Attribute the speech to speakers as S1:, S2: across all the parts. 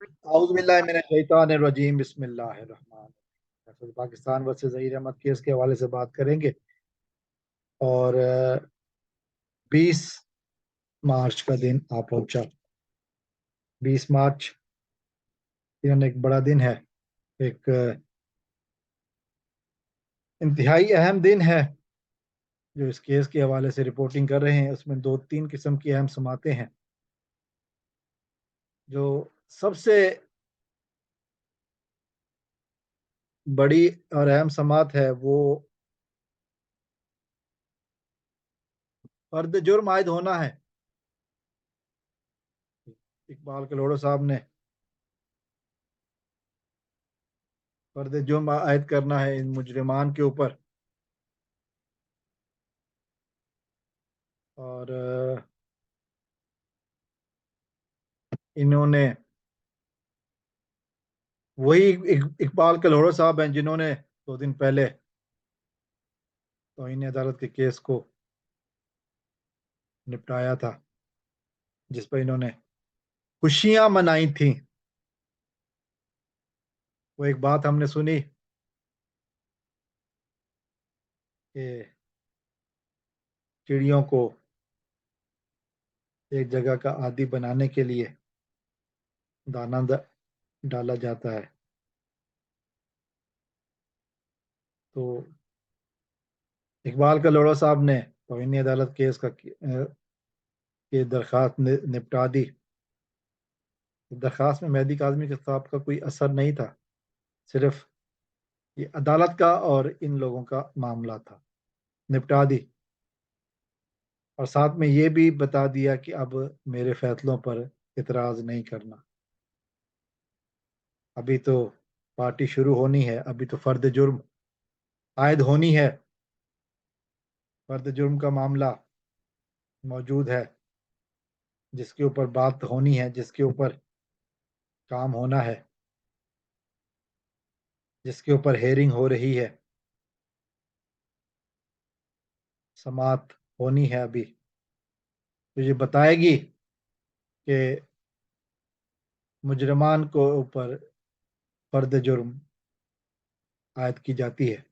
S1: औज़ु बिल्लाहि मिनश शैतानिर रजीम बिस्मिल्लाहिर रहमानिर रहीम। Pakistan versus Zaheer Ahmad case के हवाले से बात करेंगे। और 20 मार्च का दिन आ पहुंचा। 20 मार्च एक बड़ा दिन है, एक इंतहाई अहम दिन है जो इस केस के हवाले से रिपोर्टिंग कर रहे हैं। उसमें दो तीन किस्म की अहम समातें हैं। जो सबसे बड़ी और अहम समात है वो फर्द जुर्म आयद होना है। इकबाल कलोड़ो साहब ने फर्द जुर्म आयद करना है इन मुजरिमान के ऊपर। और इन्होंने वही इकबाल कलोड़ो साहब हैं जिन्होंने 2 दिन पहले तौहीन अदालत के केस को निपटाया था, जिस पर इन्होंने खुशियां मनाई थी। वो एक बात हमने सुनी कि चिड़ियों को एक जगह का आदी बनाने के लिए दाना डाला जाता है। तो इकबाल कलोड़ो साहब ने तौहीन अदालत केस की दरख्वास्त निपटा दी। दरख्वास्त में मेहदी काज़मी के साहब का कोई असर नहीं था, सिर्फ ये अदालत का और इन लोगों का मामला था। निपटा दी और साथ में ये भी बता दिया कि अब मेरे फैसलों पर इतराज़ नहीं करना। अभी तो पार्टी शुरू होनी है, अभी तो फर्द जुर्म आयद होनी है। फर्द जुर्म का मामला मौजूद है, जिसके ऊपर बात होनी है, जिसके ऊपर काम होना है, जिसके ऊपर हेयरिंग हो रही है, समात होनी है। अभी तो ये बताएगी कि मुजरमान को ऊपर फर्द जुर्म आयद की जाती है।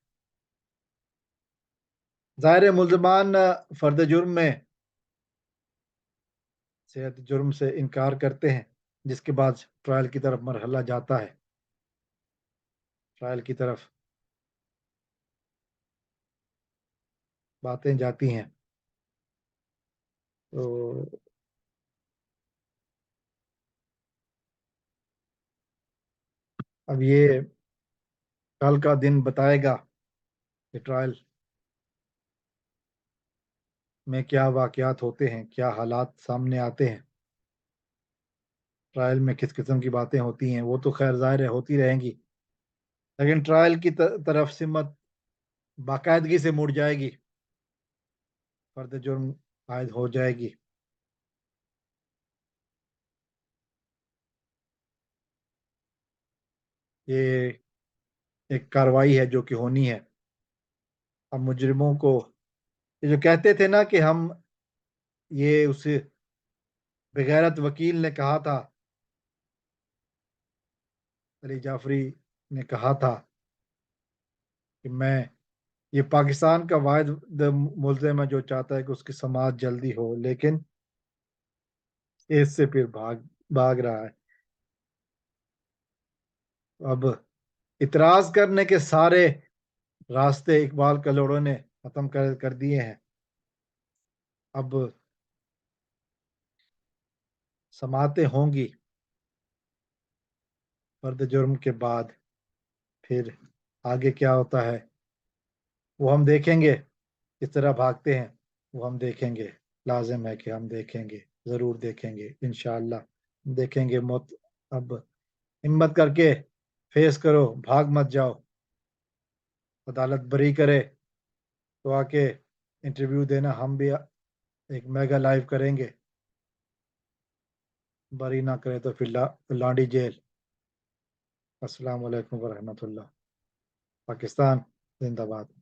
S1: ज़ाहिर है मुल्ज़मान फर्द जुर्म में सेहत जुर्म से इनकार करते हैं, जिसके बाद ट्रायल की तरफ मरहला जाता है। ट्रायल की तरफ बातें जाती हैं। तो अब ये कल का दिन बताएगा कि ट्रायल में क्या वाक़यात होते हैं, क्या हालात सामने आते हैं, ट्रायल में किस किस्म की बातें होती हैं। वो तो खैर ज़ाहिर है होती रहेंगी, लेकिन ट्रायल की तरफ सिमत बाकायदगी से मुड़ जाएगी, फर्द जुर्म आयद हो जाएगी। ये एक कार्रवाई है जो कि होनी है। अब मुजरिमों को, ये जो कहते थे ना कि हम, ये उस बेगैरत वकील ने कहा था, अली जाफरी ने कहा था कि मैं, ये पाकिस्तान का वाहिद मुल्ज़िम है जो चाहता है कि उसकी समाअत जल्दी हो, लेकिन इससे फिर भाग रहा है। अब इतराज करने के सारे रास्ते इकबाल कलोड़ों ने खत्म कर दिए हैं। अब समातें होंगी फर्द जुर्म के बाद, फिर आगे क्या होता है वो हम देखेंगे। किस तरह भागते हैं वो हम देखेंगे। लाजिम है कि हम देखेंगे, ज़रूर देखेंगे, इंशाअल्लाह देखेंगे। मौत अब हिम्मत करके फेस करो, भाग मत जाओ। अदालत बरी करे तो आके इंटरव्यू देना, हम भी एक मेगा लाइव करेंगे। बरी ना करे तो फिर लांडी जेल। अस्सलाम वालेकुम वरहमतुल्लाह। पाकिस्तान जिंदाबाद।